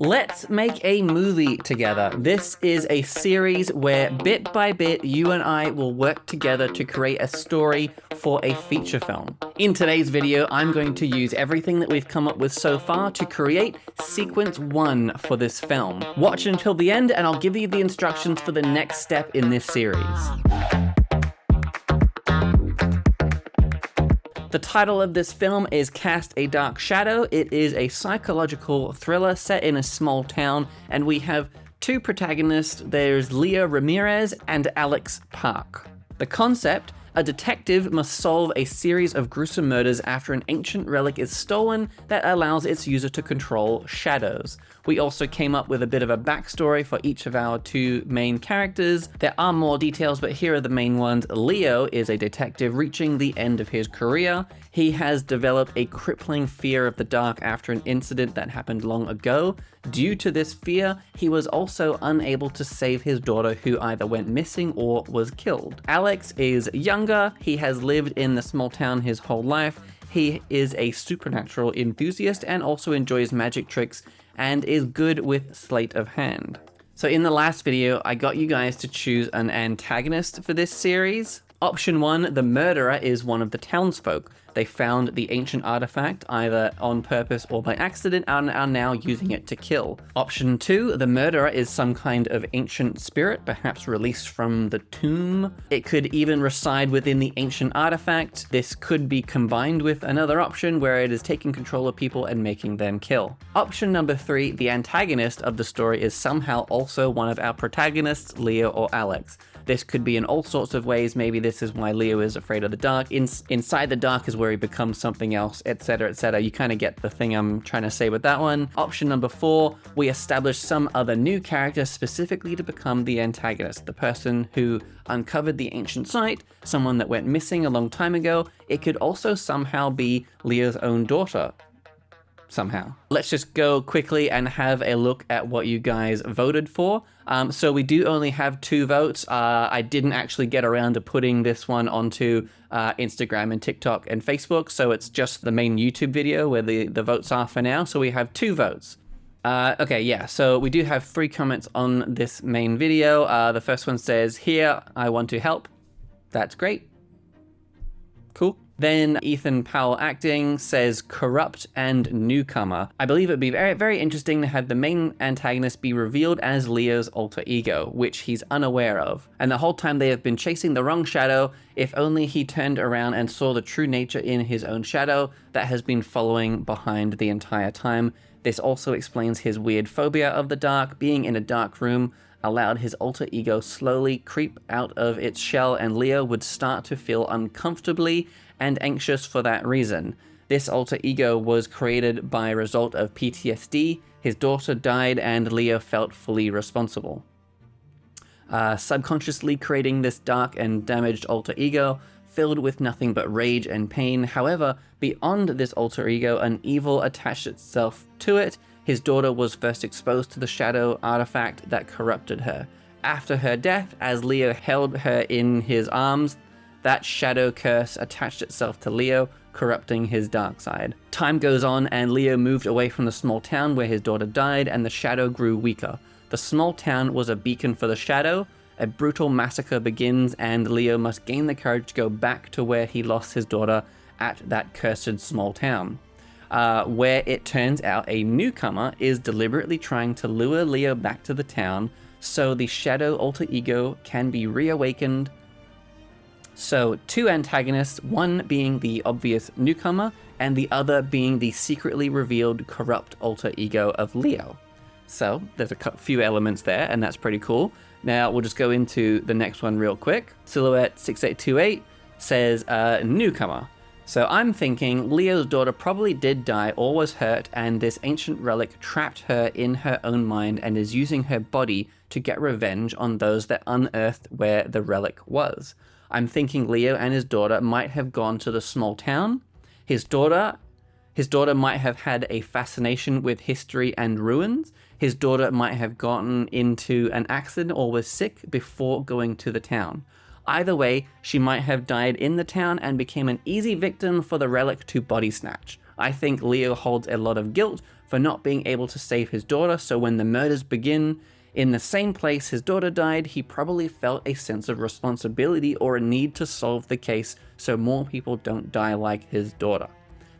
Let's make a movie together. This is a series where bit by bit, you and I will work together to create a story for a feature film. In today's video, I'm going to use everything that we've come up with so far to create sequence 1 for this film. Watch until the end and I'll give you the instructions for the next step in this series. The title of this film is Cast a Dark Shadow. It is a psychological thriller set in a small town, and we have two protagonists. There's Leo Ramirez and Alex Park. The concept: a detective must solve a series of gruesome murders after an ancient relic is stolen that allows its user to control shadows. We also came up with a bit of a backstory for each of our two main characters. There are more details, but here are the main ones. Leo is a detective reaching the end of his career. He has developed a crippling fear of the dark after an incident that happened long ago. Due to this fear, he was also unable to save his daughter, who either went missing or was killed. Alex is younger. He has lived in the small town his whole life. He is a supernatural enthusiast and also enjoys magic tricks and is good with sleight of hand. So in the last video, I got you guys to choose an antagonist for this series. Option 1, the murderer is one of the townsfolk. They found the ancient artifact either on purpose or by accident and are now using it to kill. Option 2, the murderer is some kind of ancient spirit, perhaps released from the tomb. It could even reside within the ancient artifact. This could be combined with another option where it is taking control of people and making them kill. Option number 3, the antagonist of the story is somehow also one of our protagonists, Leo or Alex. This could be in all sorts of ways. Maybe this is why Leo is afraid of the dark. Inside the dark is where he becomes something else, etc., etc. You kind of get the thing I'm trying to say with that one. Option number 4, we establish some other new character specifically to become the antagonist, the person who uncovered the ancient site, someone that went missing a long time ago. It could also somehow be Leo's own daughter. Somehow. Let's just go quickly and have a look at what you guys voted for. So we do only have 2 votes. I didn't actually get around to putting this one onto Instagram and TikTok and Facebook, so it's just the main YouTube video where the votes are for now. So we have 2 votes. Okay, yeah, so we do have 3 comments on this main video. The first one says, "Here, I want to help." That's great. Cool. Then Ethan Powell Acting says corrupt and newcomer. I believe it would be very, very interesting to have the main antagonist be revealed as Leo's alter ego, which he's unaware of. And the whole time they have been chasing the wrong shadow. If only he turned around and saw the true nature in his own shadow that has been following behind the entire time. This also explains his weird phobia of the dark. Being in a dark room allowed his alter ego slowly creep out of its shell, and Leo would start to feel uncomfortably and anxious for that reason. This alter ego was created by a result of PTSD. His daughter died and Leo felt fully responsible. Subconsciously creating this dark and damaged alter ego, filled with nothing but rage and pain. However, beyond this alter ego, an evil attached itself to it. His daughter was first exposed to the shadow artifact that corrupted her. After her death, as Leo held her in his arms, that shadow curse attached itself to Leo, corrupting his dark side. Time goes on and Leo moved away from the small town where his daughter died, and the shadow grew weaker. The small town was a beacon for the shadow. A brutal massacre begins and Leo must gain the courage to go back to where he lost his daughter at that cursed small town. Where it turns out a newcomer is deliberately trying to lure Leo back to the town so the shadow alter ego can be reawakened. So 2 antagonists, one being the obvious newcomer and the other being the secretly revealed corrupt alter ego of Leo. So there's a few elements there, and that's pretty cool. Now we'll just go into the next one real quick. Silhouette 6828 says newcomer. So I'm thinking Leo's daughter probably did die or was hurt, and this ancient relic trapped her in her own mind and is using her body to get revenge on those that unearthed where the relic was. I'm thinking Leo and his daughter might have gone to the small town. His daughter might have had a fascination with history and ruins. His daughter might have gotten into an accident or was sick before going to the town. Either way, she might have died in the town and became an easy victim for the relic to body snatch. I think Leo holds a lot of guilt for not being able to save his daughter, so when the murders begin in the same place his daughter died, he probably felt a sense of responsibility or a need to solve the case so more people don't die like his daughter.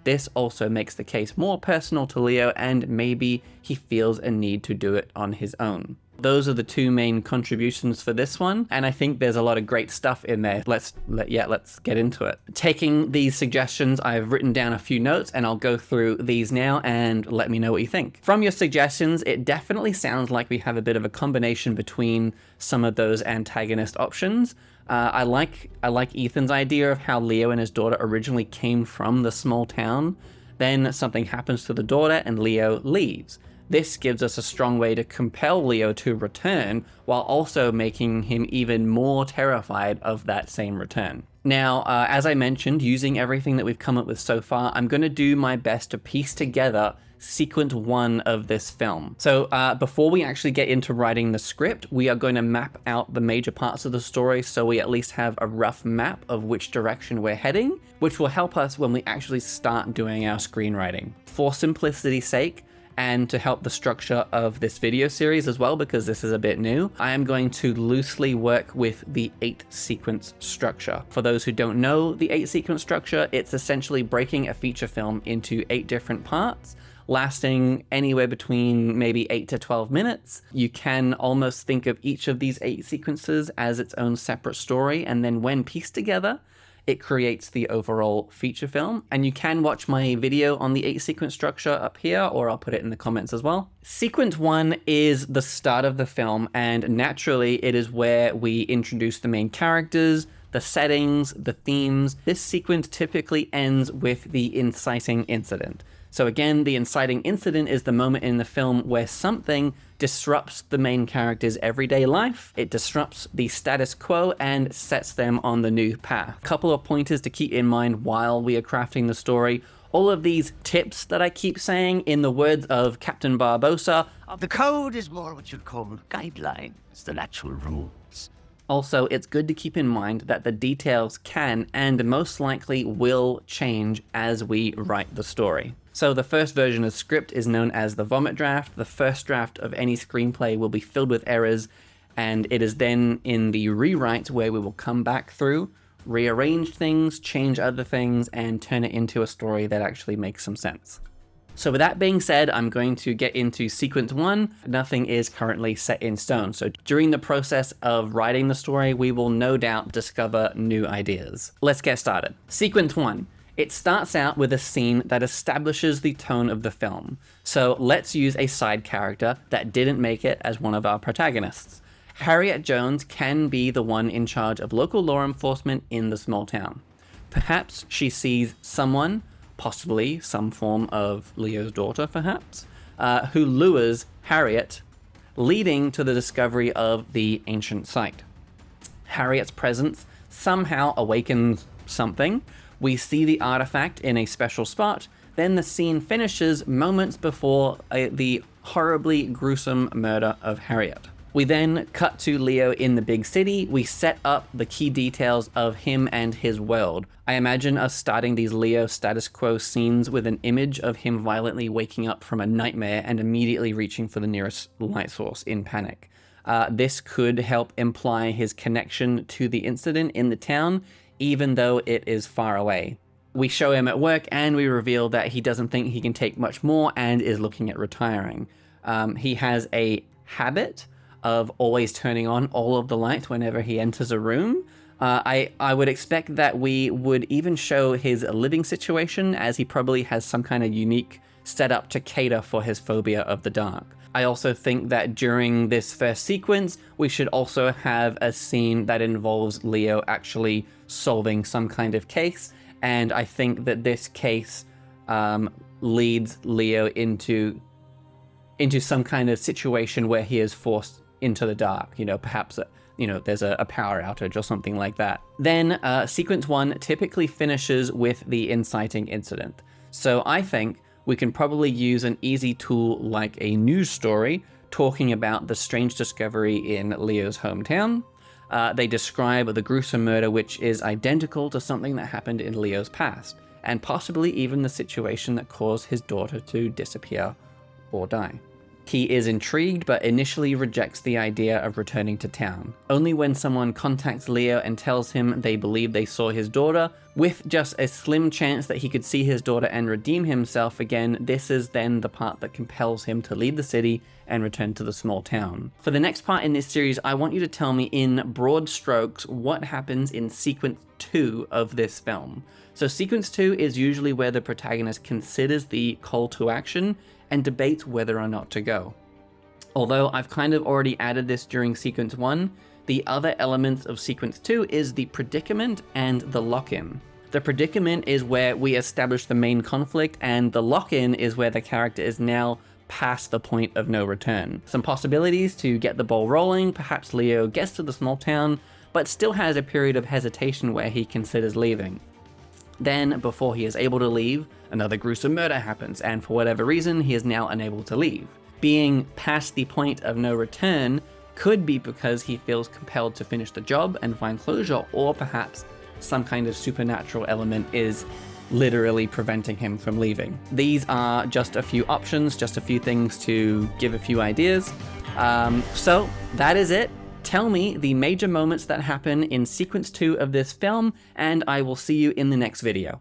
This also makes the case more personal to Leo, and maybe he feels a need to do it on his own. Those are the two main contributions for this one, and I think there's a lot of great stuff in there. Let's get into it. Taking these suggestions, I've written down a few notes, and I'll go through these now and let me know what you think. From your suggestions, it definitely sounds like we have a bit of a combination between some of those antagonist options. I like Ethan's idea of how Leo and his daughter originally came from the small town. Then something happens to the daughter and Leo leaves. This gives us a strong way to compel Leo to return, while also making him even more terrified of that same return. Now, as I mentioned, using everything that we've come up with so far, I'm going to do my best to piece together sequence 1 of this film. So before we actually get into writing the script, we are going to map out the major parts of the story so we at least have a rough map of which direction we're heading, which will help us when we actually start doing our screenwriting. For simplicity's sake, and to help the structure of this video series as well, because this is a bit new, I am going to loosely work with the 8-sequence structure. For those who don't know the 8-sequence structure, it's essentially breaking a feature film into 8 different parts, lasting anywhere between maybe 8 to 12 minutes. You can almost think of each of these 8 sequences as its own separate story, and then when pieced together, it creates the overall feature film. And you can watch my video on the 8-sequence structure up here, or I'll put it in the comments as well. Sequence 1 is the start of the film, and naturally it is where we introduce the main characters, the settings, the themes. This sequence typically ends with the inciting incident. So again, the inciting incident is the moment in the film where something disrupts the main character's everyday life. It disrupts the status quo and sets them on the new path. A couple of pointers to keep in mind while we are crafting the story. All of these tips that I keep saying, in the words of Captain Barbosa, the code is more what you'd call guidelines than actual rules. Also, it's good to keep in mind that the details can and most likely will change as we write the story. So the first version of script is known as the vomit draft. The first draft of any screenplay will be filled with errors, and it is then in the rewrite where we will come back through, rearrange things, change other things, and turn it into a story that actually makes some sense. So with that being said, I'm going to get into sequence 1. Nothing is currently set in stone. So during the process of writing the story, we will no doubt discover new ideas. Let's get started. Sequence 1. It starts out with a scene that establishes the tone of the film. So let's use a side character that didn't make it as one of our protagonists. Harriet Jones can be the one in charge of local law enforcement in the small town. Perhaps she sees someone, possibly some form of Leo's daughter perhaps, who lures Harriet, leading to the discovery of the ancient site. Harriet's presence somehow awakens something. We see the artifact in a special spot, then the scene finishes moments before the horribly gruesome murder of Harriet. We then cut to Leo in the big city. We set up the key details of him and his world. I imagine us starting these Leo status quo scenes with an image of him violently waking up from a nightmare and immediately reaching for the nearest light source in panic. This could help imply his connection to the incident in the town, even though it is far away. We show him at work and we reveal that he doesn't think he can take much more and is looking at retiring. He has a habit of always turning on all of the light whenever he enters a room. I would expect that we would even show his living situation, as he probably has some kind of unique setup to cater for his phobia of the dark. I also think that during this first sequence, we should also have a scene that involves Leo actually solving some kind of case, and I think that this case leads Leo into some kind of situation where he is forced into the dark, perhaps there's a power outage or something like that. Then sequence 1 typically finishes with the inciting incident. So I think we can probably use an easy tool like a news story talking about the strange discovery in Leo's hometown. They describe the gruesome murder, which is identical to something that happened in Leo's past, and possibly even the situation that caused his daughter to disappear or die. He is intrigued, but initially rejects the idea of returning to town. Only when someone contacts Leo and tells him they believe they saw his daughter, with just a slim chance that he could see his daughter and redeem himself again, this is then the part that compels him to leave the city and return to the small town. For the next part in this series, I want you to tell me in broad strokes what happens in sequence 2 of this film. So sequence 2 is usually where the protagonist considers the call to action and debates whether or not to go. Although I've kind of already added this during sequence 1, the other elements of sequence 2 is the predicament and the lock-in. The predicament is where we establish the main conflict, and the lock-in is where the character is now past the point of no return. Some possibilities to get the ball rolling: perhaps Leo gets to the small town, but still has a period of hesitation where he considers leaving. Then, before he is able to leave, another gruesome murder happens, and for whatever reason, he is now unable to leave. Being past the point of no return could be because he feels compelled to finish the job and find closure, or perhaps some kind of supernatural element is literally preventing him from leaving. These are just a few options, just a few things to give a few ideas. So that is it. Tell me the major moments that happen in sequence 2 of this film, and I will see you in the next video.